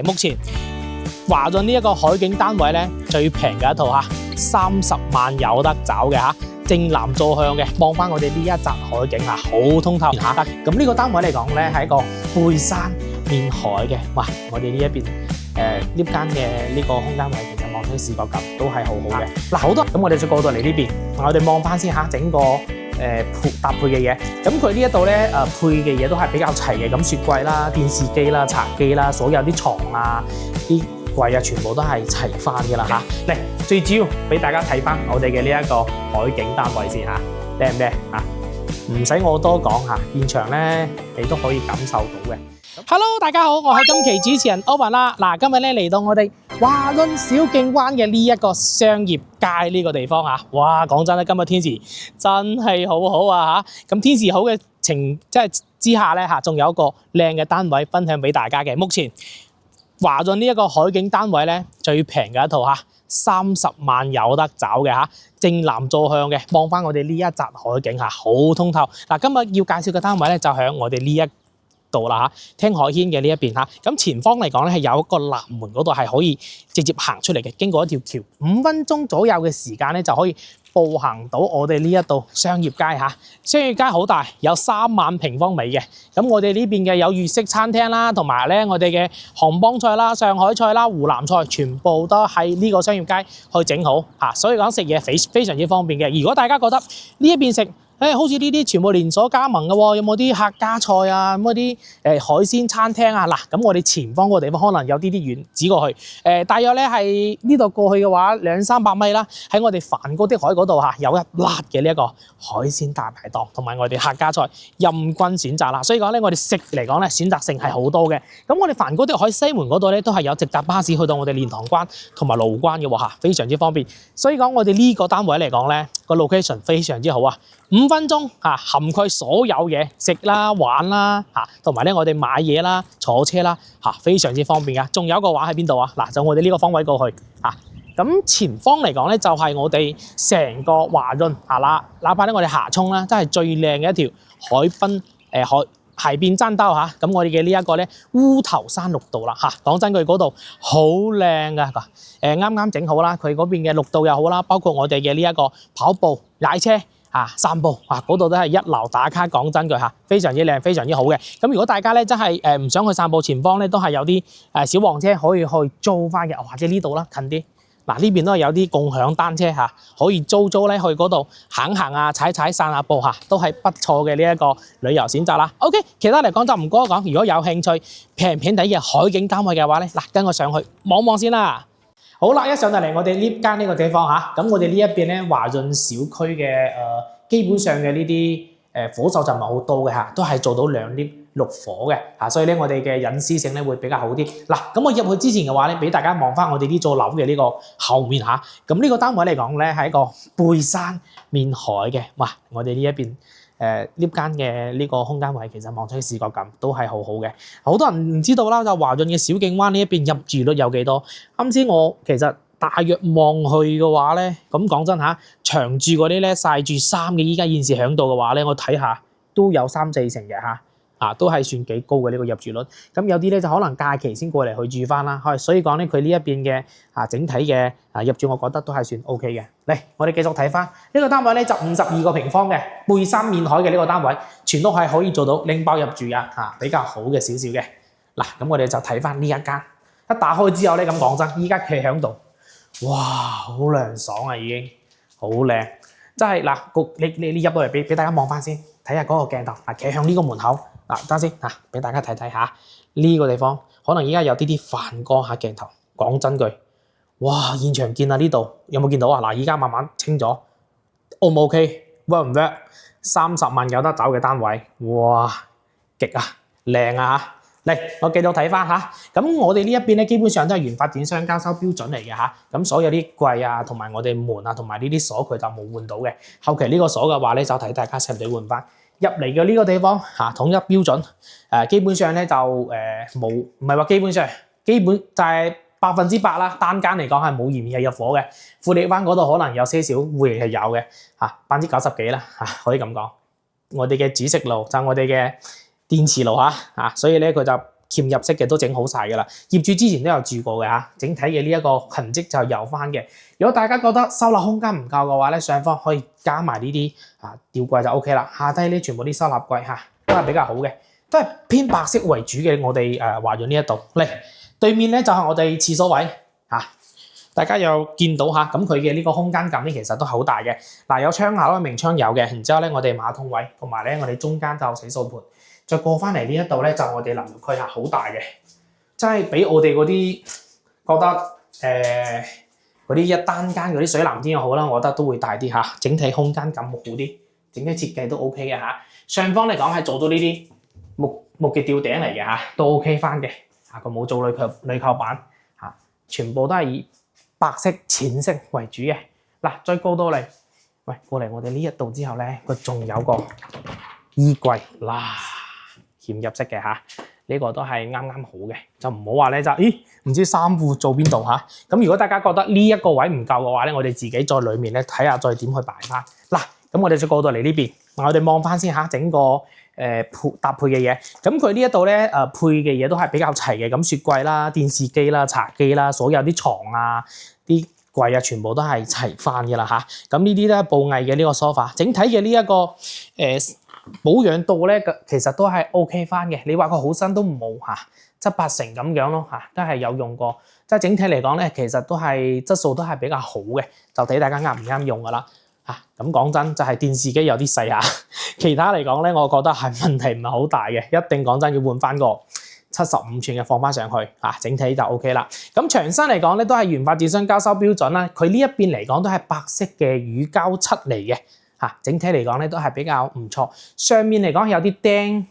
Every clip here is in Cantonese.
目前華潤呢一個海景單位咧，最平嘅一套30萬有得找嘅正南坐向嘅，望翻我哋呢一澤海景好通透咁呢個單位嚟講咧，係一個背山面海嘅。哇！我哋呢一邊呢間嘅呢個空間位，其實望出視覺感都係好好嘅。嗱，好多咁我哋就過到嚟呢邊，我哋望翻先整個搭配嘅嘢。咁佢呢一度咧配嘅嘢都係比較齊嘅，咁雪櫃啦、電視機啦、茶几啦，所有啲床啊、啲櫃啊，全部都係齊翻嘅啦嚟，最主要俾大家睇翻我哋嘅呢一個海景單位先靚唔靚唔使我多講現場咧你都可以感受到嘅。Hello， 大家好，我係今期主持人 Owen 啦。嗱，今日咧嚟到我哋華潤小徑灣嘅呢一個商業街呢個地方哇，講真啦，今日天時真係好好咁天時好嘅之下咧仲有一個靚嘅單位分享俾大家嘅。目前華潤呢一個海景單位咧，最平嘅一套30萬有得找嘅正南坐向嘅，望翻我哋呢一澤海景好通透。嗱，今日要介紹嘅單位咧就響我哋呢一度啦聽海軒嘅呢一邊咁前方嚟講咧係有一個南門嗰度係可以直接行出嚟嘅，經過一條橋，5分鐘左右嘅時間咧就可以步行到我哋呢一度商業街商業街好大，有3萬平方米嘅。咁我哋呢邊嘅有粵式餐廳啦，同埋咧我哋嘅杭幫菜啦、上海菜啦、湖南菜，全部都喺呢個商業街去整好所以講食嘢非常之方便嘅。如果大家覺得呢一邊食好似呢啲全部連鎖加盟嘅喎，有冇啲客家菜啊？有冇啲海鮮餐廳嗱，咁我哋前方個地方可能有啲遠，指過去大約咧係呢度過去嘅話200-300米啦，喺我哋梵高的海嗰度有一辣嘅呢一個海鮮大排檔，同埋我哋客家菜任君選擇啦。所以講咧，我哋食嚟講咧選擇性係好多嘅。咁我哋梵高的海西門嗰度咧都係有直達巴士去到我哋蓮塘關同埋蘆關嘅喎非常之方便。所以講我哋呢個單位嚟講咧個 location 非常之好5分鐘涵蓋所有嘢食啦、玩啦同埋咧我哋買嘢啦、坐車啦非常之方便噶。仲有一個話喺邊度嗱，就我哋呢個方位過去咁前方嚟講咧就係我哋成個華潤哪怕咧我哋霞涌啦，真係最靚嘅一條海濱海邊棧道咁我哋嘅呢一個咧烏頭山綠道啦講真句嗰度好靚噶啱啱整好啦，佢嗰邊嘅綠道又好啦，包括我哋嘅呢一個跑步、踩車散步嗰度都係一流打卡。講真句非常之靚，非常之好嘅。咁如果大家咧真係唔想去散步，前方咧都係有啲小黃車可以去租翻嘅，或者呢度啦近啲。嗱，呢邊都係有啲共享單車可以租咧去嗰度行踩散下步都係不錯嘅呢一個旅遊選擇啦。OK， 其他嚟講就唔多講。如果有興趣平底嘅海景單位嘅話咧，嗱，跟我上去望望先啦。好啦，一上到嚟我哋呢間呢個地方咁我哋呢一邊咧華潤小區嘅基本上嘅呢啲火手就唔係好多嘅都係做到2 lift 6火嘅所以咧我哋嘅隱私性咧會比較好啲。嗱，咁我入去之前嘅話咧，俾大家望翻我哋呢座樓嘅呢個後面咁呢個單位嚟講咧係一個背山面海嘅。哇，我哋呢一邊呢間嘅呢個空間位其實望出去視覺感都係好好嘅。好多人唔知道啦，就華潤嘅小徑灣呢一邊入住率有幾多？啱先我其實大約望去嘅話咧，咁講真長住嗰啲咧曬住衫嘅，依家現時響度嘅話咧，我睇下都有3-4成嘅都係算幾高嘅呢個入住率。咁有啲咧就可能假期先過嚟去住翻啦，所以講咧佢呢一邊嘅整體嘅入住，我覺得都係算 OK 嘅。嚟，我哋繼續睇翻呢個單位咧，就52個平方嘅背山面海嘅呢個單位，全都係可以做到拎包入住比較好嘅少少嘅。嗱，咁我哋就睇翻呢一間，一打開之後咧，咁講真，依家企響度，哇，好涼爽已經好靚，真係嗱，你入到嚟俾大家望翻先，睇下嗰個鏡頭企向呢個門口。等先俾大家睇睇下呢個地方，可能而家有啲泛光鏡頭。講真句，哇！現場見呢度有冇見到嗱，而家慢慢清咗 ，O 唔 OK？work 唔 work？30萬有得走嘅單位，哇！極靚嚟，我繼續睇翻咁我哋呢一邊咧，基本上都係原發展商交收標準嚟嘅咁所有啲櫃同埋我哋門同埋呢啲鎖佢就冇換到嘅。後期呢個鎖嘅話咧，就睇大家使唔使換翻。入嚟嘅呢個地方統一標準，基本上咧就冇，唔係話基本上，基本就係100%啦。單間嚟講係冇燃氣入伙嘅，富力灣嗰度可能有些少會係有嘅90%幾啦可以咁講。我哋嘅主食爐就我哋嘅電磁爐所以咧佢就嵌入式嘅都整好晒㗎啦。業主之前都有住過嘅嚇，整體嘅呢一個痕跡就有翻嘅。如果大家覺得收納空間唔夠嘅話咧，上方可以加埋呢啲吊櫃就 OK 啦。下低呢全部啲收納櫃都係比較好嘅，都係偏白色為主嘅。我哋華潤呢一度嚟對面咧就係我哋廁所位大家有見到咁佢嘅呢個空間感咧，其實都好大嘅。嗱，有窗口明窗有嘅，然之後咧我哋馬桶位同埋咧我哋中間就有洗漱盤，再過翻嚟呢一度咧就我哋淋浴區好大嘅，真係比我哋嗰啲覺得嗰啲一單間嗰啲水藍天又好啦，我覺得都會大啲整體空間感好啲，整體設計都 OK 嘅上方嚟講係做到呢啲木嘅吊頂嚟嘅都 OK 翻嘅佢冇做鋁扣板全部都係以白色、淺色為主嘅。嗱，再高到嚟，喂，過嚟我哋呢一度之後咧，佢仲有個衣櫃啦，嵌入式嘅呢個都係啱啱好嘅，就唔好話咧就唔知衫褲做邊度咁如果大家覺得呢一個位唔夠嘅話咧，我哋自己在裡面咧睇下再點去擺翻。嗱，咁我哋再過到嚟呢邊，我哋望翻先整個搭配嘅嘢。咁佢呢一度咧配嘅嘢都係比較齊嘅，咁雪櫃啦、電視機啦、茶几啦，所有啲床啲櫃全部都係齊翻嘅啦咁呢啲都係布藝嘅呢個 sofa， 整體嘅呢一個保養度咧，其實都係 OK 翻嘅。你話佢好新都冇7-8成咁樣咯都係有用過。即係整體嚟講咧，其實都係質素都係比較好嘅，就睇大家啱唔啱用噶啦咁講真，就係電視機有啲細其他嚟講咧，我覺得係問題唔係好大嘅，一定講真要換翻個75寸嘅放翻上去整體就 OK 啦。咁牆身嚟講咧，都係原發展商交收標準啦。佢呢一邊嚟講都係白色嘅乳膠漆嚟嘅整體嚟講咧都係比較唔錯。上面嚟講有啲釘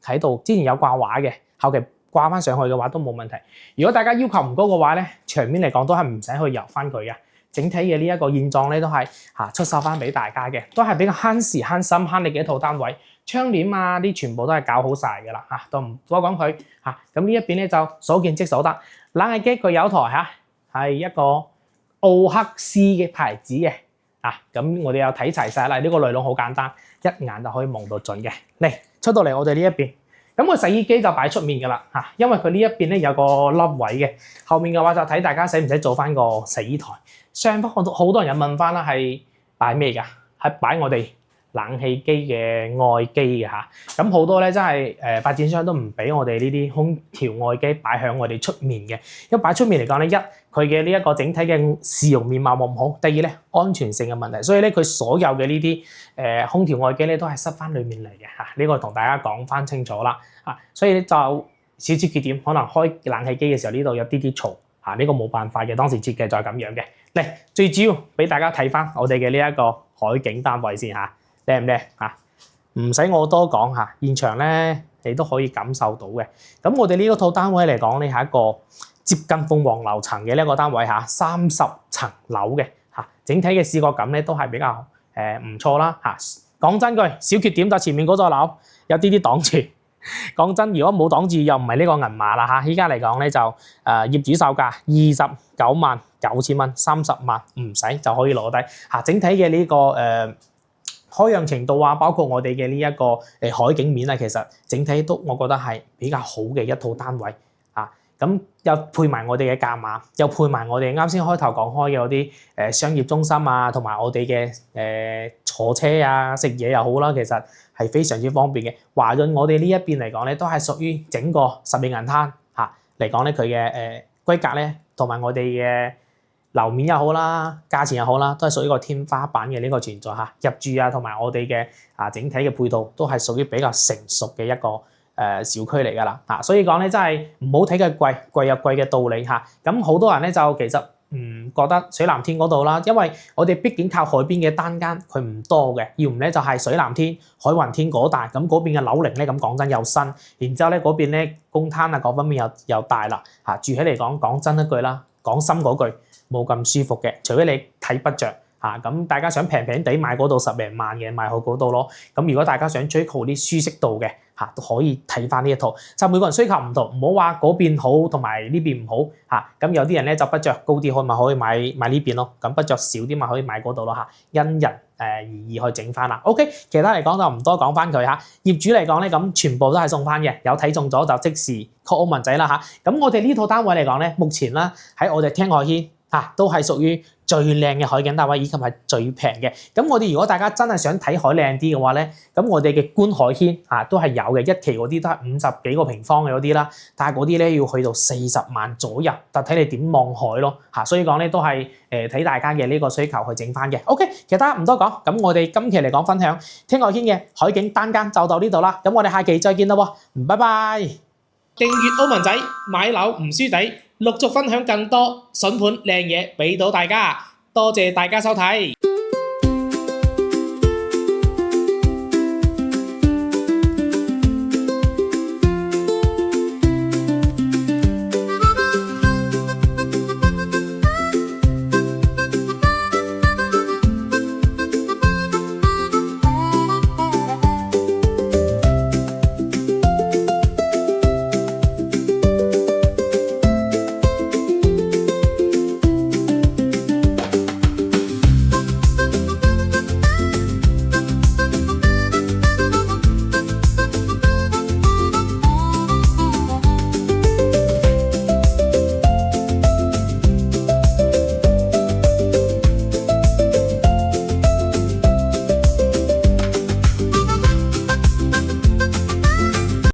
喺度，之前有掛畫嘅，後期掛翻上去嘅話都冇問題。如果大家要求唔高嘅話咧，牆面嚟講都係唔使去油翻佢嘅。整體嘅呢一個現狀咧都係出售翻俾大家嘅，都係比較慳時慳心慳力嘅一套單位。窗簾啲全部都係搞好晒㗎啦都唔多講佢咁呢一邊咧就所見即所得。冷氣機佢有台係一個奧克斯嘅牌子嘅咁我哋有睇齊晒啦。呢個內籠好簡單，一眼就可以望到盡嘅。嚟出到嚟我哋呢一邊，咁個洗衣機就擺出面㗎啦因為佢呢一邊咧有個凹位嘅，後面嘅話就睇大家使唔使做翻個洗衣台。上方好多人有問翻啦，係擺咩㗎？係擺我哋冷氣機嘅外機嘅咁好多咧真係發展商都唔俾我哋呢啲空調外機擺喺我哋出面嘅，因為擺出面嚟講咧，一佢嘅呢一個整體嘅市容面貌冇咁好，第二咧安全性嘅問題，所以咧佢所有嘅呢啲空調外機咧都係塞翻裡面嚟嘅呢個同大家講翻清楚啦所以咧就少少缺點，可能開冷氣機嘅時候呢度有啲嘈呢個冇辦法嘅，當時設計就係咁樣嘅。嚟最主要俾大家睇翻我哋嘅呢一個海景單位先靚唔靚唔使我多講現場咧你都可以感受到嘅。咁我哋呢套單位嚟講咧係一個接近鳳凰樓層嘅呢一個單位30層樓嘅整體嘅視覺感咧都係比較唔錯啦講真句，小缺點就前面嗰座樓有啲擋住。講真，如果冇擋住又唔係呢個銀碼啦依家嚟講咧就業主售價299000蚊，30萬唔使就可以攞低整體嘅呢個開揚程度包括我哋嘅呢一個海景面其實整體都我覺得係比較好嘅一套單位咁又配埋我哋嘅價碼，又配埋我哋啱先開頭講開嘅嗰啲商業中心同埋我哋嘅坐車食嘢又好啦，其實係非常之方便嘅。華潤我哋呢一邊嚟講咧，都係屬於整個十里銀灘嚟講咧，佢嘅規格咧，同埋我哋嘅樓面又好啦，價錢又好啦，都係屬於一個天花板嘅呢個存在入住同埋我哋嘅整體嘅配套都係屬於比較成熟嘅一個小區嚟㗎啦所以講咧真係唔好睇佢貴，貴有貴嘅道理咁好多人咧就其實覺得水藍天嗰度啦，因為我哋畢竟靠海邊嘅單間佢唔多嘅，要唔咧就係水藍天、海雲天嗰帶咁嗰邊嘅樓齡咧咁講真又新，然之後咧嗰邊咧公攤各方面又大啦住起嚟講真一句啦，講深嗰句冇咁舒服嘅，除非你睇不着咁大家想平平地買嗰度10零萬嘅買去嗰度咯。咁如果大家想追求啲舒適度嘅都可以睇翻呢一套。就每個人需求唔同，唔好話嗰邊好同埋呢邊唔好咁有啲人咧就不着高啲，可以買呢邊咯。咁不着少啲咪可以買嗰度咯因人而去整翻啦。OK， 其他嚟講就唔多講翻佢嚇。業主嚟講咧，咁全部都係送翻嘅，有睇中咗就即時 call 歐文仔啦嚇。咁我哋呢套單位嚟講咧，目前啦喺我哋天外軒都係屬於最靚嘅海景單位，以及係最平嘅。咁我哋如果大家真係想睇海靚啲嘅話咧，咁我哋嘅觀海軒都係有嘅，一期嗰啲都係50幾個平方嘅嗰啲啦，但係嗰啲咧要去到40萬左右，就睇你點望海咯嚇。所以講咧都係睇大家嘅呢個需求去整翻嘅。OK， 其他唔多講，咁我哋今期嚟講分享天外軒嘅海景單間就到呢度啦。咁我哋下期再見啦喎，拜拜！訂閱歐文仔買樓唔輸底，陸續分享更多筍盤靚嘢俾到大家，多謝大家收睇。